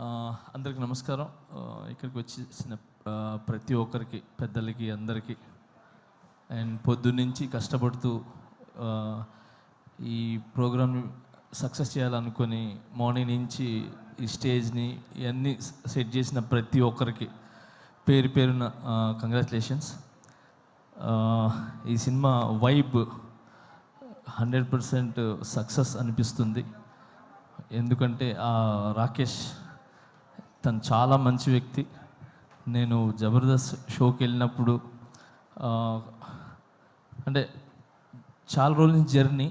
అందరికీ నమస్కారం. ఇక్కడికి వచ్చేసిన ప్రతి ఒక్కరికి, పెద్దలకి, అందరికీ అండ్ పొద్దున్నుంచి కష్టపడుతూ ఈ ప్రోగ్రామ్ సక్సెస్ చేయాలనుకొని మార్నింగ్ నుంచి ఈ స్టేజ్ని ఇవన్నీ సెట్ చేసిన ప్రతి ఒక్కరికి పేరు పేరున కంగ్రాచులేషన్స్. ఈ సినిమా వైబ్ 100% సక్సెస్ అనిపిస్తుంది. ఎందుకంటే రాకేష్ తను చాలా మంచి వ్యక్తి. నేను జబర్దస్త్ షోకి వెళ్ళినప్పుడు అంటే చాలా రోజుల నుంచి జర్నీ.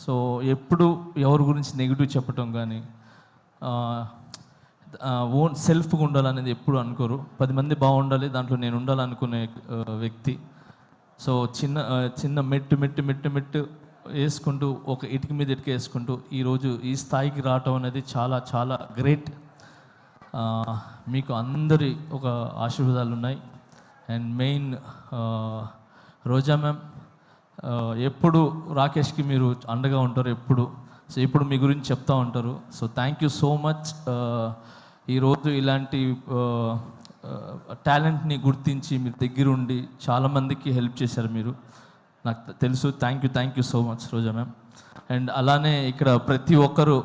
సో ఎప్పుడు ఎవరి గురించి నెగిటివ్ చెప్పటం కానీ ఓన్ సెల్ఫ్గా ఉండాలనేది ఎప్పుడు అనుకోరు. 10 మంది బాగుండాలి, దాంట్లో నేను ఉండాలనుకునే వ్యక్తి. సో చిన్న మెట్టు వేసుకుంటూ ఒక ఇటుక మీద ఇటుక వేసుకుంటూ ఈరోజు ఈ స్థాయికి రావటం అనేది చాలా చాలా గ్రేట్. మీకు అందరి ఒక ఆశీర్వాదాలు ఉన్నాయి. అండ్ మెయిన్ రోజా మ్యామ్, ఎప్పుడు రాకేష్కి మీరు అండగా ఉంటారు ఎప్పుడు. సో ఎప్పుడు మీ గురించి చెప్తూ ఉంటారు. So thank you so much. ఈరోజు ఇలాంటి టాలెంట్ని గుర్తించి మీరు దగ్గరుండి చాలామందికి హెల్ప్ చేశారు మీరు, నాకు తెలుసు. Thank you so much Roja ma'am. And అలానే ఇక్కడ ప్రతి ఒక్కరు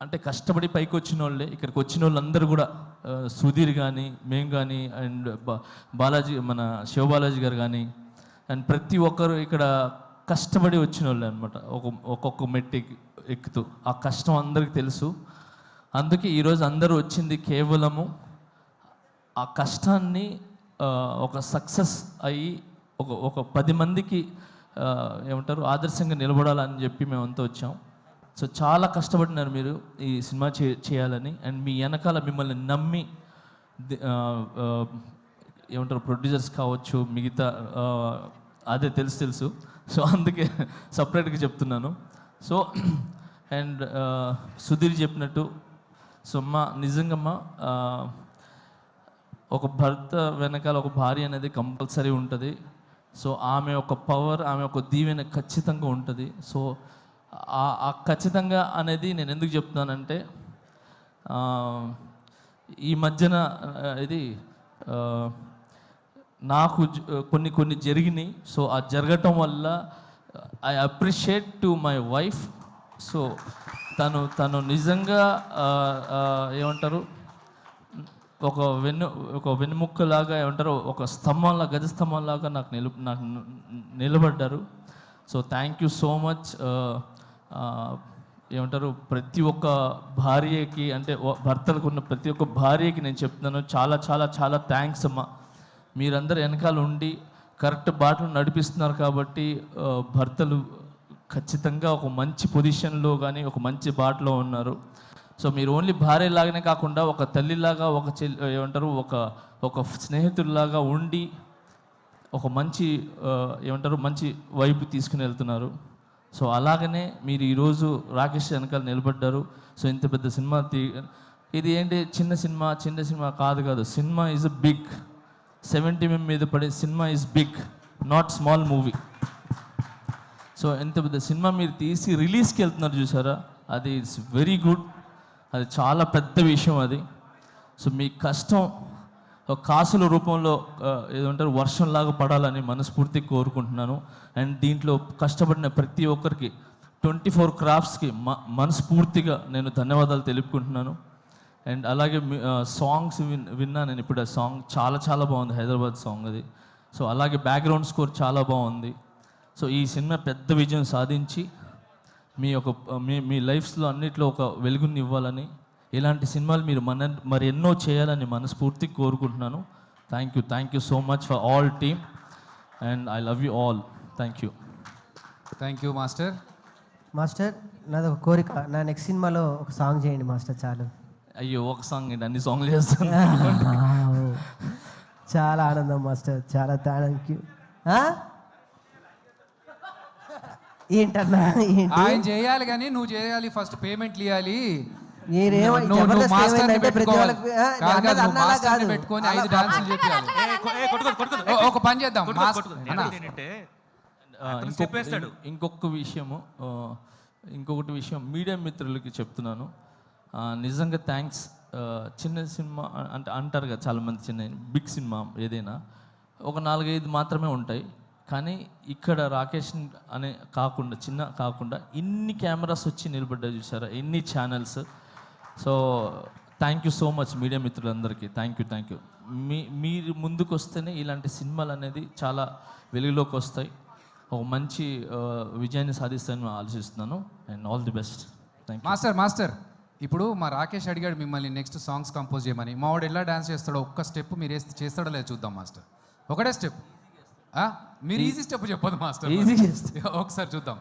అంటే కష్టపడి పైకి వచ్చిన వాళ్ళే. ఇక్కడికి వచ్చిన వాళ్ళందరూ కూడా సుధీర్ కానీ, మేము కానీ, అండ్ బాలాజీ, మన శివబాలాజీ గారు కానీ, అండ్ ప్రతి ఒక్కరు ఇక్కడ కష్టపడి వచ్చిన వాళ్ళే అనమాట. ఒక్కొక్క మెట్టు ఎక్కుతూ ఆ కష్టం అందరికీ తెలుసు. అందుకే ఈరోజు అందరూ వచ్చింది కేవలము ఆ కష్టాన్ని ఒక సక్సెస్ అయ్యి ఒక 10 మందికి ఏమంటారు ఆదర్శంగా నిలబడాలని చెప్పి మేమంతా వచ్చాం. సో చాలా కష్టపడినారు మీరు ఈ సినిమా చేయాలని. అండ్ మీ వెనకాల మిమ్మల్ని నమ్మి ఏమంటారు ప్రొడ్యూసర్స్ కావచ్చు, మిగతా అదే తెలుసు. సో అందుకే సపరేట్గా చెప్తున్నాను. సో అండ్ సుధీర్ చెప్పినట్టు, సో నిజంగా ఒక భర్త వెనకాల ఒక భార్య అనేది కంపల్సరీ ఉంటుంది. సో ఆమె ఒక పవర్, ఆమె ఒక దీవెన ఖచ్చితంగా ఉంటుంది. సో ఆ ఖచ్చితంగా అనేది నేను ఎందుకు చెప్తున్నానంటే, ఈ మధ్యన ఇది నాకు కొన్ని జరిగినాయి. సో ఆ జరగటం వల్ల I appreciate to my wife. So తను నిజంగా ఏమంటారు ఒక వెన్నుముక్కలాగా ఏమంటారు, ఒక స్తంభంలాగా, గజస్తంభంలాగా నాకు నిలబడ్డారు. So thank you so much. ఏమంటారు ప్రతి ఒక్క భార్యకి, అంటే భర్తలకు ఉన్న ప్రతి ఒక్క భార్యకి నేను చెప్తున్నాను, చాలా చాలా చాలా థ్యాంక్స్ అమ్మా. మీరందరూ వెనకాల ఉండి కరెక్ట్ బాటలు నడిపిస్తున్నారు కాబట్టి భర్తలు ఖచ్చితంగా ఒక మంచి పొజిషన్లో కానీ ఒక మంచి బాటలో ఉన్నారు. సో మీరు ఓన్లీ భార్యలాగానే కాకుండా ఒక తల్లిలాగా, ఒక ఏమంటారు ఒక స్నేహితుల్లాగా ఉండి ఒక మంచి ఏమంటారు మంచి వైపు తీసుకుని వెళ్తున్నారు. సో అలాగనే మీరు ఈరోజు రాకేష్ వెనకాల నిలబడ్డారు. సో ఇంత పెద్ద సినిమా ఇది ఏంటి చిన్న సినిమా కాదు. Cinema is big. 70 mm మీద పడే cinema is big, not small movie. So ఎంత పెద్ద సినిమా మీరు తీసి రిలీజ్కి వెళ్తున్నారు చూసారా, అది ఇట్స్ వెరీ గుడ్. అది చాలా పెద్ద విషయం అది. సో మీ కష్టం ఒక కాసుల రూపంలో ఏదంటారు వర్షంలాగా పడాలని మనస్ఫూర్తిగా కోరుకుంటున్నాను. అండ్ దీంట్లో కష్టపడిన ప్రతి ఒక్కరికి 24 క్రాఫ్ట్స్కి మనస్ఫూర్తిగా నేను ధన్యవాదాలు తెలుపుకుంటున్నాను. అండ్ అలాగే సాంగ్స్ విన్నా నేను ఇప్పుడు. ఆ సాంగ్ చాలా చాలా బాగుంది, హైదరాబాద్ సాంగ్ అది. సో అలాగే బ్యాక్గ్రౌండ్ స్కోర్ చాలా బాగుంది. సో ఈ సినిమా పెద్ద విజయం సాధించి మీ లైఫ్స్లో అన్నిట్లో ఒక వెలుగుని ఇవ్వాలని, ఇలాంటి సినిమాలు మీరు మరి ఎన్నో చేయాలని మనస్ఫూర్తిగా కోరుకుంటున్నాను. Thank you so much for all team and I love you all. Thank you master. నాది ఒక కోరిక, నా నెక్స్ట్ సినిమాలో ఒక సాంగ్ చేయండి మాస్టర్. చాలు. అయ్యో ఒక సాంగ్ ఏంటి, అన్ని సాంగ్లు చేస్తాను. చాలా ఆనందం మాస్టర్, చాలా థ్యాంక్ యూ. ఏంటన్నా ఆయన చేయాలి కానీ నువ్వు చేయాలి, ఫస్ట్ పేమెంట్లు ఇవ్వాలి. పెట్టుకొని 5 డాన్సులు చెప్పాలి. ఒక పని చేద్దాం. ఇంకొకటి విషయం మీడియా మిత్రులకి చెప్తున్నాను. నిజంగా థ్యాంక్స్. చిన్న సినిమా అంటే అంటారు కదా చాలామంది, చిన్న బిగ్ సినిమా ఏదైనా ఒక 4-5 మాత్రమే ఉంటాయి, కానీ ఇక్కడ రాకేష్ అనే కాకుండా చిన్న కాకుండా ఇన్ని కెమెరాస్ వచ్చి నిలబడ్డా చూసారా, ఎన్ని channels. So thank you so much media మిత్రులందరికీ. Thank you. మీరు ముందుకు వస్తేనే ఇలాంటి సినిమాలు అనేది చాలా వెలుగులోకి వస్తాయి, ఒక మంచి విజయాన్ని సాధిస్తానని ఆలోచిస్తున్నాను. And all the best. Thank you. Master ఇప్పుడు మా రాకేష్ అడిగాడు మిమ్మల్ని నెక్స్ట్ సాంగ్స్ కంపోజ్ చేయమని. మా వాడు ఎలా డాన్స్ చేస్తాడో ఒక్క స్టెప్ మీరు చేస్తాడో లేదు చూద్దాం మాస్టర్. ఒకటే స్టెప్, మీరు ఈజీ స్టెప్ చెప్పదు మాస్టర్, ఈజీ ఒకసారి చూద్దాం.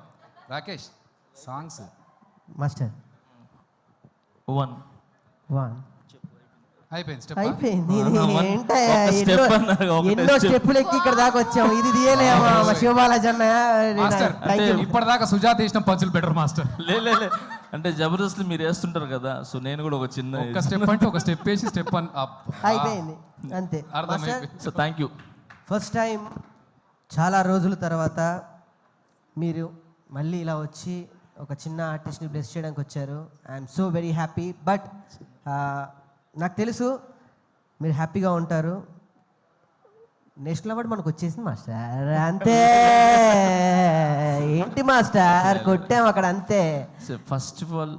రాకేష్ సాంగ్స్ మాస్టర్ 1 అయిపోయింది స్టెప్. అయిపోయింది. ఇది ఒక ఏంటయ్యా, step అన్నారు, ఒకటే ఎన్నో step. స్టెప్పులు ఎక్కి ఇక్కడ దాకా వచ్చాము. ఇది తీయలేమా శివబాలాజీ అన్న? Master thank you. ఇప్పటిదాకా సుజాత ఇష్టం పంచులు బెటర్ మాస్టర్. లే అంటే జబర్దస్త్ మీరు వేస్తుంటారు కదా, సో నేను కూడా ఒక చిన్న ఒక స్టెప్ అంటే ఒక స్టెప్ వేసి స్టెప్ అయిపోయింది అంతే. అర్థమైపోయింది. So thank you. First time చాలా రోజుల తర్వాత మీరు మళ్ళీ ఇలా వచ్చి ఒక చిన్న ఆర్టిస్ట్ని బ్లెస్ చేయడానికి వచ్చారు. I'm so very happy. But నాకు తెలుసు మీరు హ్యాపీగా ఉంటారు. నేషనల్ అవార్డు మనకు వచ్చేసింది మాస్టర్, అంతే. ఏంటి మాస్టర్ కొట్టాం అక్కడ, అంతే. ఫస్ట్ ఆఫ్ ఆల్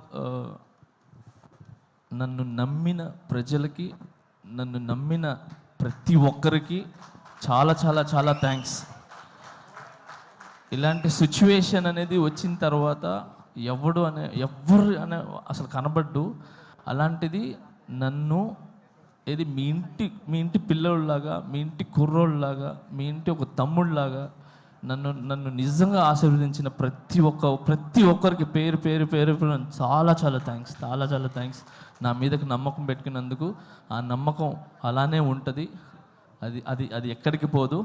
నన్ను నమ్మిన ప్రజలకి, నన్ను నమ్మిన ప్రతి ఒక్కరికి చాలా చాలా చాలా థ్యాంక్స్. ఇలాంటి సిచ్యువేషన్ అనేది వచ్చిన తర్వాత ఎవరు అనే అసలు కనబడ్డు. అలాంటిది నన్ను మీ ఇంటి పిల్లోళ్ళలాగా, మీ ఇంటి కుర్రోళ్ళలాగా, మీ ఇంటి ఒక తమ్ముళ్ళలాగా నన్ను నిజంగా ఆశీర్వదించిన ప్రతి ఒక్కరికి పేరు చాలా చాలా థ్యాంక్స్. నా మీదకి నమ్మకం పెట్టుకున్నందుకు. ఆ నమ్మకం అలానే ఉంటుంది, అది ఎక్కడికి పోదు.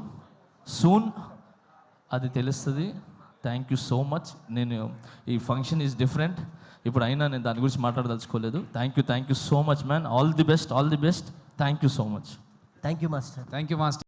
సూన్ అది తెలుస్తుంది. Thank you so much. నేను ఈ ఫంక్షన్ ఈజ్ డిఫరెంట్, ఇప్పుడు అయినా నేను దాని గురించి మాట్లాడదలుచుకోలేదు. Thank you so much man. All the best. Thank you so much. Thank you master. Thank you master.